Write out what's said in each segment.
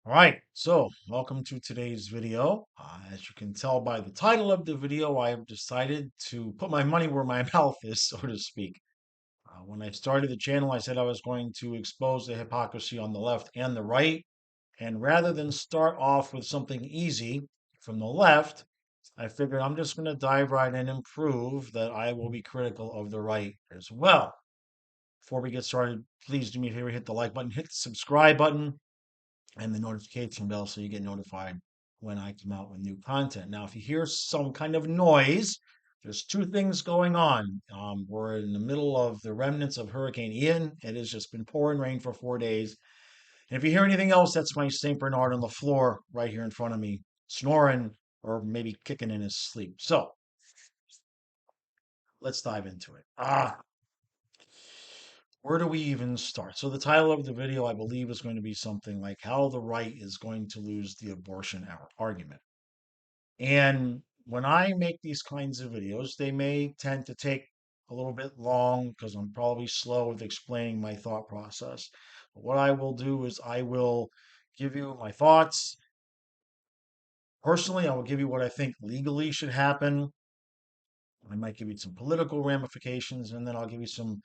All right, so welcome to today's video. As you can tell by the title of the video, I have decided to put my money where my mouth is, so to speak. When I started the channel, I said I was going to expose the hypocrisy on the left and the right. And rather than start off with something easy from the left, I figured I'm just going to dive right in and prove that I will be critical of the right as well. Before we get started, please do me a favor, hit the like button, hit the subscribe button and the notification bell so you get notified when I come out with new content. Now, if you hear some kind of noise, there's two things going on. We're in the middle of the remnants of Hurricane Ian. It has just been pouring rain for 4 days. And if you hear anything else, that's my St. Bernard on the floor right here in front of me, snoring or maybe kicking in his sleep. So let's dive into it. Where do we even start? So the title of the video, I believe, is going to be something like how the right is going to lose the abortion argument. And when I make these kinds of videos, they may tend to take a little bit long because I'm probably slow with explaining my thought process. But what I will do is I will give you my thoughts. Personally, I will give you what I think legally should happen. I might give you some political ramifications, and then I'll give you some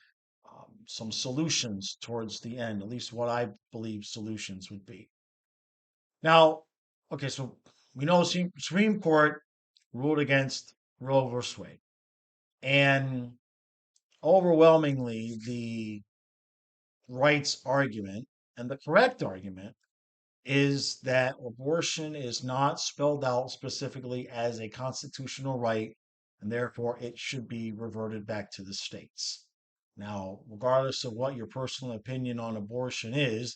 solutions towards the end, at least what I believe solutions would be. Now, okay, so we know the Supreme Court ruled against Roe versus Wade, and overwhelmingly, the rights argument and the correct argument is that abortion is not spelled out specifically as a constitutional right, and therefore it should be reverted back to the states. Now, regardless of what your personal opinion on abortion is,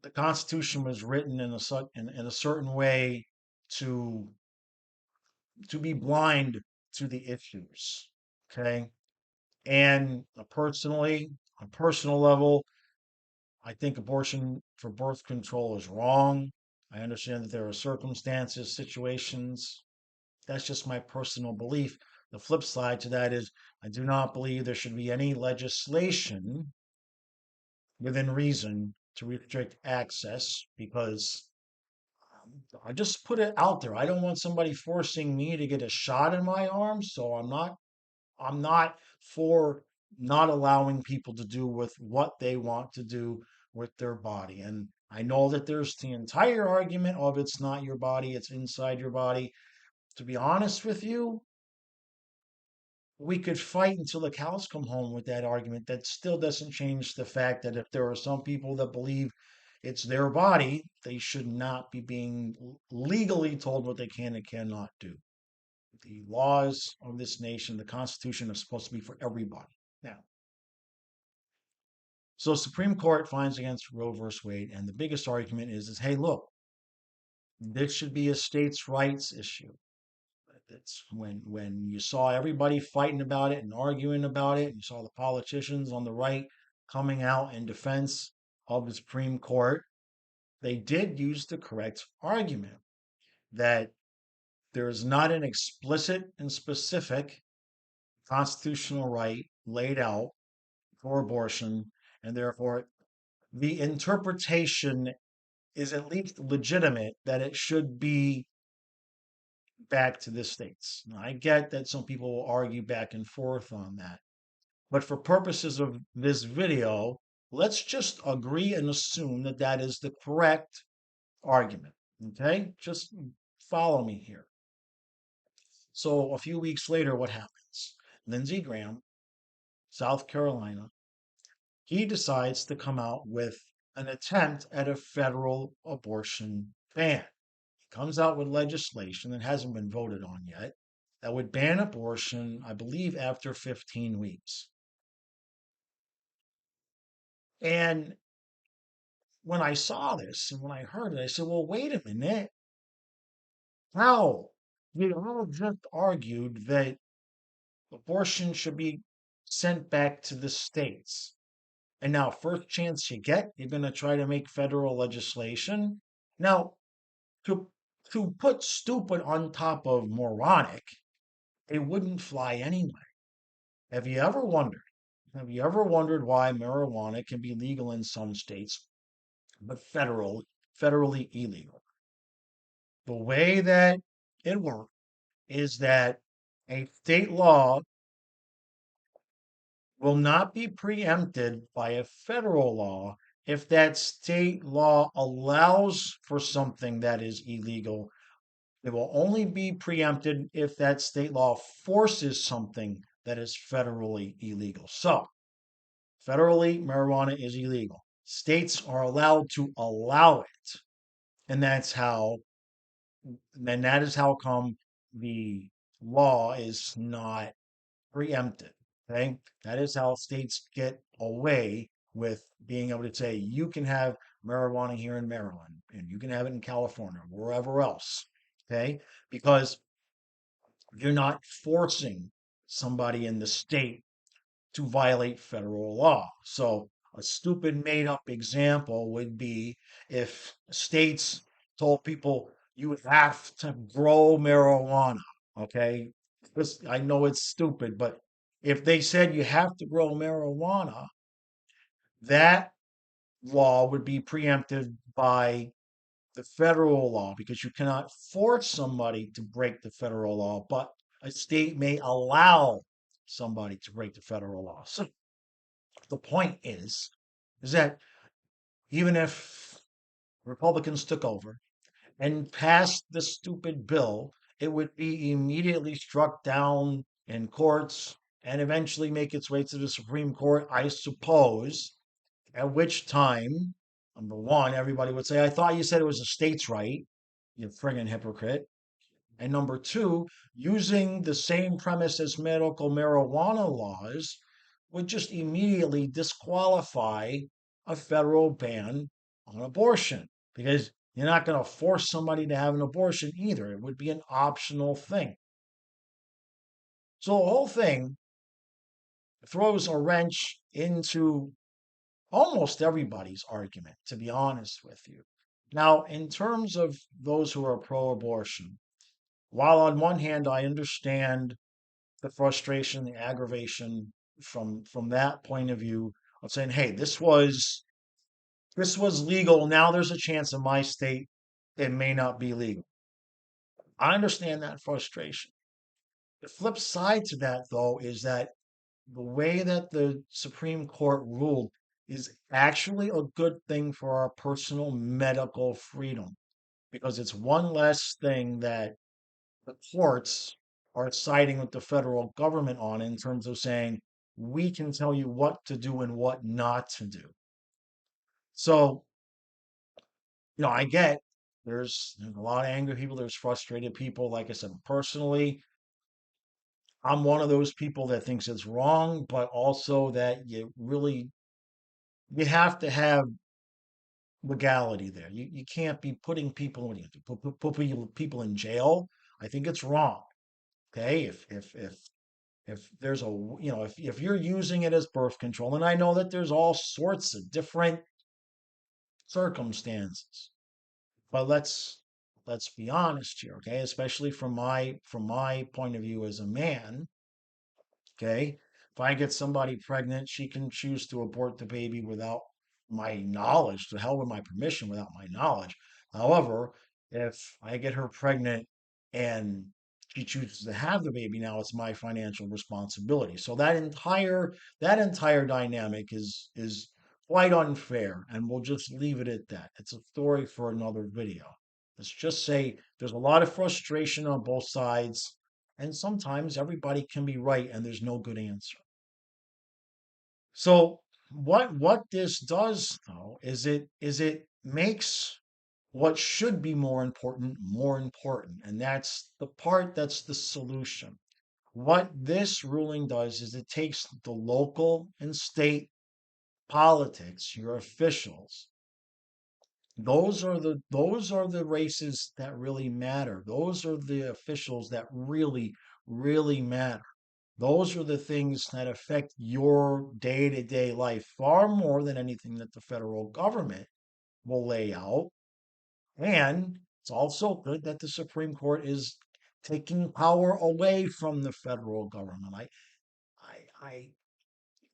the Constitution was written in a certain way to to be blind to the issues. Okay, and personally, on a personal level, I think abortion for birth control is wrong. I understand that there are circumstances, situations. That's just my personal belief. The flip side to that is I do not believe there should be any legislation within reason to restrict access because I just put it out there. I don't want somebody forcing me to get a shot in my arm, so I'm not for not allowing people to do with what they want to do with their body. And I know that there's the entire argument of it's not your body, it's inside your body. To be honest with you, we could fight until the cows come home with that argument. That still doesn't change the fact that if there are some people that believe it's their body, they should not be being legally told what they can and cannot do. The laws of this nation, the Constitution, are supposed to be for everybody. Now, so Supreme Court finds against Roe versus Wade, and the biggest argument is hey, look, this should be a states' rights issue. It's when you saw everybody fighting about it and arguing about it, and you saw the politicians on the right coming out in defense of the Supreme Court, they did use the correct argument that there is not an explicit and specific constitutional right laid out for abortion, and therefore the interpretation is at least legitimate that it should be back to the states. Now, I get that some people will argue back and forth on that, but for purposes of this video, let's just agree and assume that that is the correct argument. Okay, just follow me here. So a few weeks later, what happens? Lindsey Graham, South Carolina, he decides to come out with an attempt at a federal abortion ban. He comes out with legislation that hasn't been voted on yet that would ban abortion, I believe, after 15 weeks. And when I saw this and when I heard it, I said, well, wait a minute. How? You all just argued that abortion should be sent back to the states. And now, first chance you get, you're going to try to make federal legislation. Now, to to put stupid on top of moronic, it wouldn't fly anyway. Have you ever wondered? Have you ever wondered why marijuana can be legal in some states, but federal federally illegal. The way that it works is that a state law will not be preempted by a federal law if that state law allows for something that is illegal. It will only be preempted if that state law forces something that is federally illegal. So, federally, marijuana is illegal. States are allowed to allow it. And that is how come the law is not preempted. Okay. That is how states get away with being able to say you can have marijuana here in Maryland and you can have it in California, wherever else. Okay. Because you're not forcing somebody in the state to violate federal law. So, a stupid made up example would be if states told people you have to grow marijuana. Okay. I know it's stupid, but if they said you have to grow marijuana, that law would be preempted by the federal law because you cannot force somebody to break the federal law, but a state may allow somebody to break the federal law. So the point is that even if Republicans took over and passed the stupid bill, it would be immediately struck down in courts and eventually make its way to the Supreme Court, I suppose. At which time, number one, everybody would say, I thought you said it was a state's right, you friggin' hypocrite. And number two, using the same premise as medical marijuana laws would just immediately disqualify a federal ban on abortion because you're not going to force somebody to have an abortion either. It would be an optional thing. So the whole thing throws a wrench into almost everybody's argument, to be honest with you. Now, in terms of those who are pro abortion, while on one hand I understand the frustration, the aggravation from that point of view of saying, hey, this was legal. Now there's a chance in my state it may not be legal. I understand that frustration. The flip side to that, though, is that the way that the Supreme Court ruled is actually a good thing for our personal medical freedom because it's one less thing that the courts are siding with the federal government on in terms of saying, we can tell you what to do and what not to do. So, I get there's a lot of angry people, there's frustrated people. Like I said, personally, I'm one of those people that thinks it's wrong, but also that you have to have legality there. You can't be putting people what do you do? People in jail. I think it's wrong. Okay, if there's if you're using it as birth control, and I know that there's all sorts of different circumstances, but let's be honest here, okay? Especially from my point of view as a man, okay? If I get somebody pregnant, she can choose to abort the baby without my knowledge, to hell with my permission without my knowledge. However, if I get her pregnant and she chooses to have the baby, now it's my financial responsibility. So that entire dynamic is quite unfair, and we'll just leave it at that. It's a story for another video. Let's just say there's a lot of frustration on both sides. And sometimes everybody can be right and there's no good answer. So what this does though is it makes what should be more important. And that's the part that's the solution. What this ruling does is it takes the local and state politics, your officials. Those are the races that really matter. Those are the officials that really matter. Those are the things that affect your day to day life far more than anything that the federal government will lay out. And it's also good that the Supreme Court is taking power away from the federal government. I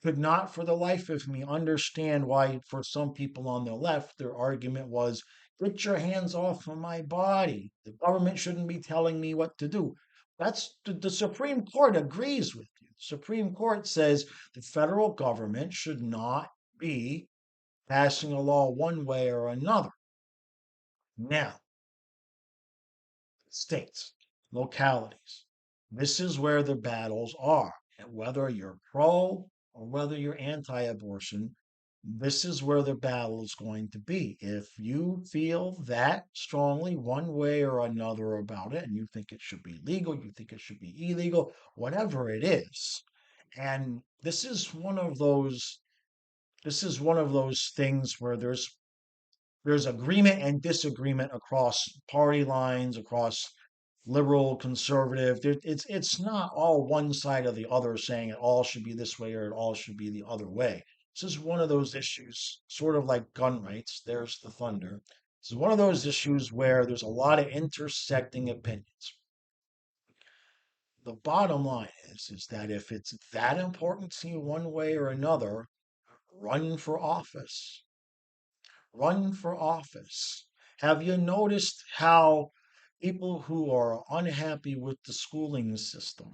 could not for the life of me understand why, for some people on the left, their argument was, get your hands off of my body. The government shouldn't be telling me what to do. That's the Supreme Court agrees with you. The Supreme Court says the federal government should not be passing a law one way or another. Now, states, localities. This is where the battles are. And whether you're pro or whether you're anti abortion, this is where the battle is going to be. If you feel that strongly one way or another about it, and you think it should be legal, you think it should be illegal, whatever it is. And this is one of those things where there's agreement and disagreement across party lines, across liberal, conservative. It's not all one side or the other saying it all should be this way or it all should be the other way. This is one of those issues, sort of like gun rights. There's the thunder. This is one of those issues where there's a lot of intersecting opinions. The bottom line is that if it's that important to you one way or another, run for office. Run for office. Have you noticed how people who are unhappy with the schooling system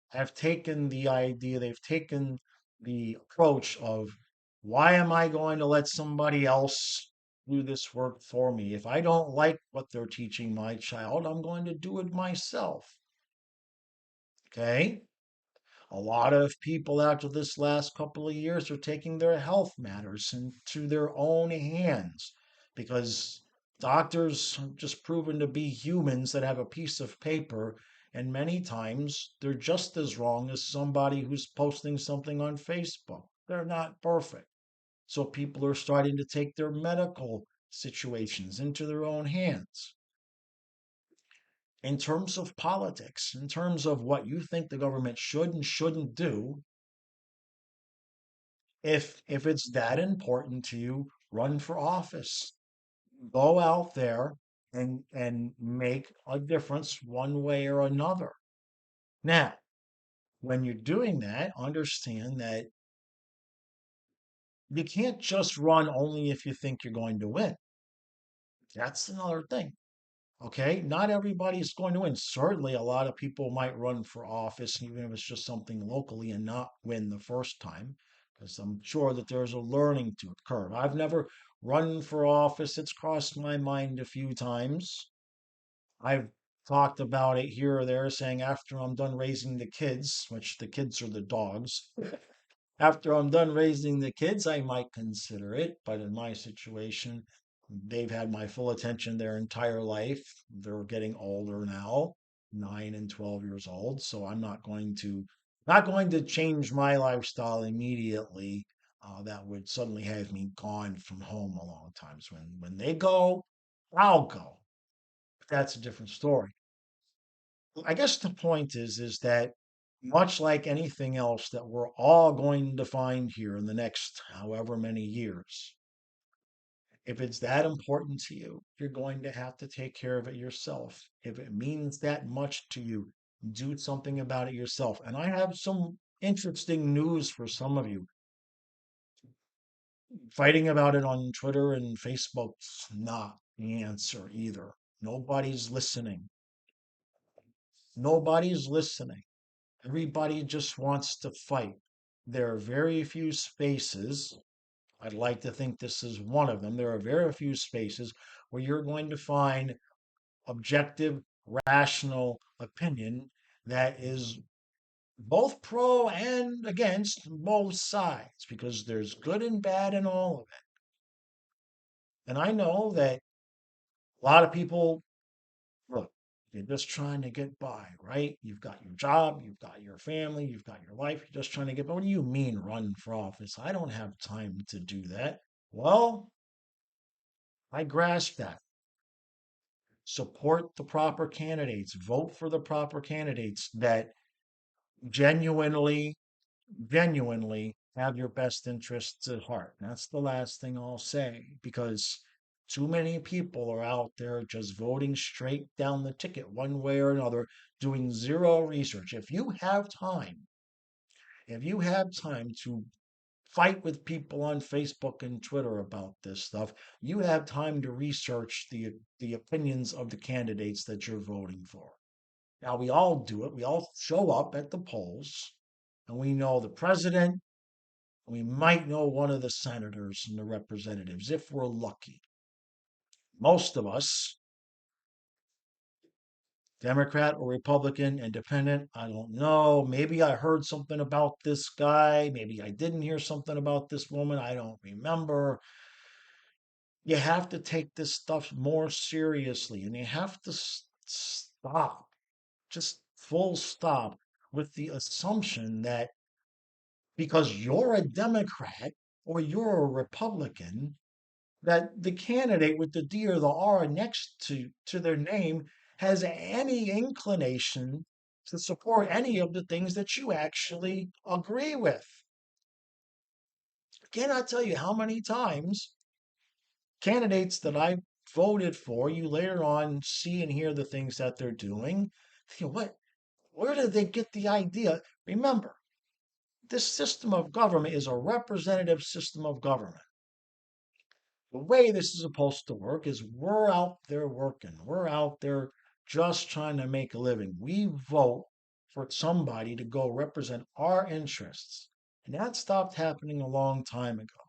have taken the idea, they've taken the approach of, why am I going to let somebody else do this work for me? If I don't like what they're teaching my child, I'm going to do it myself. Okay? A lot of people after this last couple of years are taking their health matters into their own hands because doctors have just proven to be humans that have a piece of paper, and many times they're just as wrong as somebody who's posting something on Facebook. They're not perfect. So people are starting to take their medical situations into their own hands. In terms of politics, in terms of what you think the government should and shouldn't do, if it's that important to you, run for office. Go out there and make a difference one way or another. Now, when you're doing that, understand that you can't just run only if you think you're going to win. That's another thing. Okay, not everybody's going to win. Certainly, a lot of people might run for office, even if it's just something locally, and not win the first time, because I'm sure that there's a learning to curve. I've never run for office. It's crossed my mind a few times. I've talked about it here or there, saying after I'm done raising the kids, which the kids are the dogs, after I'm done raising the kids, I might consider it. But in my situation, they've had my full attention their entire life. They're getting older now, 9 and 12 years old. So I'm not going to change my lifestyle immediately. That would suddenly have me gone from home a long time. So when they go, I'll go. But that's a different story. I guess the point is that much like anything else that we're all going to find here in the next however many years, if it's that important to you, you're going to have to take care of it yourself. If it means that much to you, do something about it yourself. And I have some interesting news for some of you. Fighting about it on Twitter and Facebook's not the answer either. Nobody's listening. Nobody's listening. Everybody just wants to fight. There are very few spaces. I'd like to think this is one of them. There are very few spaces where you're going to find objective, rational opinion that is both pro and against both sides, because there's good and bad in all of it. And I know that a lot of people, look, you're just trying to get by, right? You've got your job, you've got your family, you've got your life, you're just trying to get by. What do you mean run for office? I don't have time to do that. Well, I grasp that. Support the proper candidates, vote for the proper candidates that genuinely, genuinely have your best interests at heart. That's the last thing I'll say, because too many people are out there just voting straight down the ticket one way or another, doing zero research. If you have time to fight with people on Facebook and Twitter about this stuff. You have time to research the opinions of the candidates that you're voting for. Now we all do it. We all show up at the polls, and we know the president. We might know one of the senators and the representatives if we're lucky. Most of us, Democrat or Republican, independent, I don't know. Maybe I heard something about this guy. Maybe I didn't hear something about this woman. I don't remember. You have to take this stuff more seriously and you have to stop, just full stop, with the assumption that because you're a Democrat or you're a Republican, that the candidate with the D or the R next to their name has any inclination to support any of the things that you actually agree with. I cannot tell you how many times candidates that I voted for, you later on see and hear the things that they're doing. What? Where did they get the idea? Remember, this system of government is a representative system of government. The way this is supposed to work is we're out there working. We're out there just trying to make a living. We vote for somebody to go represent our interests. And that stopped happening a long time ago.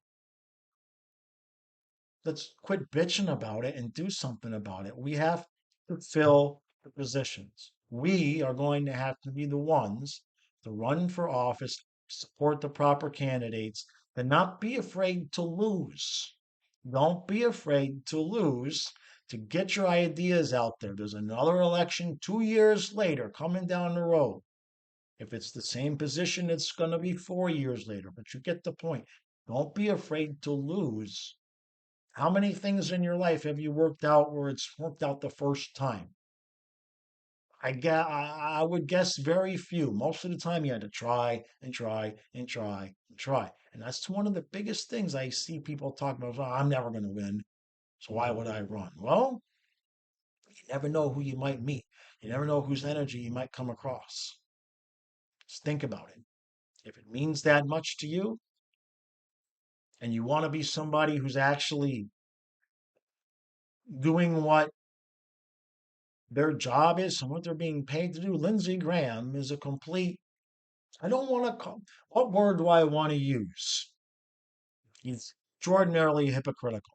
Let's quit bitching about it and do something about it. We have to fill the positions. We are going to have to be the ones to run for office, support the proper candidates, and not be afraid to lose. Don't be afraid to lose, to get your ideas out there. There's another election 2 years later coming down the road. If it's the same position, it's going to be 4 years later, but you get the point. Don't be afraid to lose. How many things in your life have you worked out where it's worked out the first time? I would guess very few. Most of the time, you had to try and try and try and try. And that's one of the biggest things I see people talk about. "Oh, I'm never going to win. So why would I run?" Well, you never know who you might meet. You never know whose energy you might come across. Just think about it. If it means that much to you and you want to be somebody who's actually doing what their job is and what they're being paid to do, Lindsey Graham is a complete, I don't want to call, what word do I want to use? He's extraordinarily hypocritical.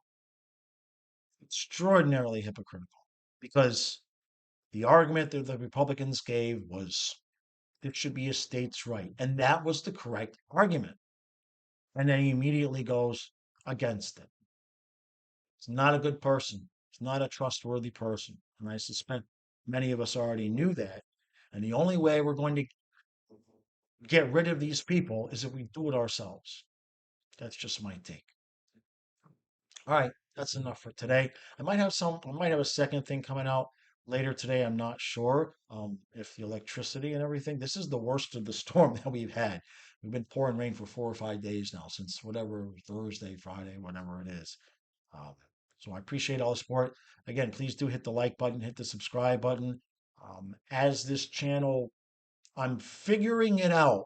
Extraordinarily hypocritical. Because the argument that the Republicans gave was it should be a states' right. And that was the correct argument. And then he immediately goes against it. He's not a good person. He's not a trustworthy person. And I suspect many of us already knew that. And the only way we're going to get rid of these people is if we do it ourselves. That's just my take. All right, that's enough for today. I might have a second thing coming out later today. I'm not sure if the electricity and everything. This is the worst of the storm that we've had. We've been pouring rain for 4 or 5 days now, since whatever Thursday, Friday, whatever it is. Um, so I appreciate all the support. Again, please do hit the like button, hit the subscribe button. As this channel, I'm figuring it out.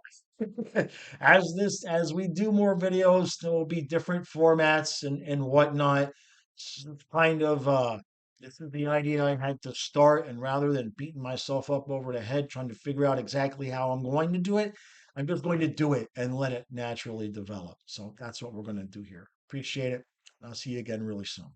As we do more videos, there will be different formats and whatnot. It's kind of this is the idea I had to start, and rather than beating myself up over the head trying to figure out exactly how I'm going to do it, I'm just going to do it and let it naturally develop. So that's what we're going to do here. Appreciate it. I'll see you again really soon.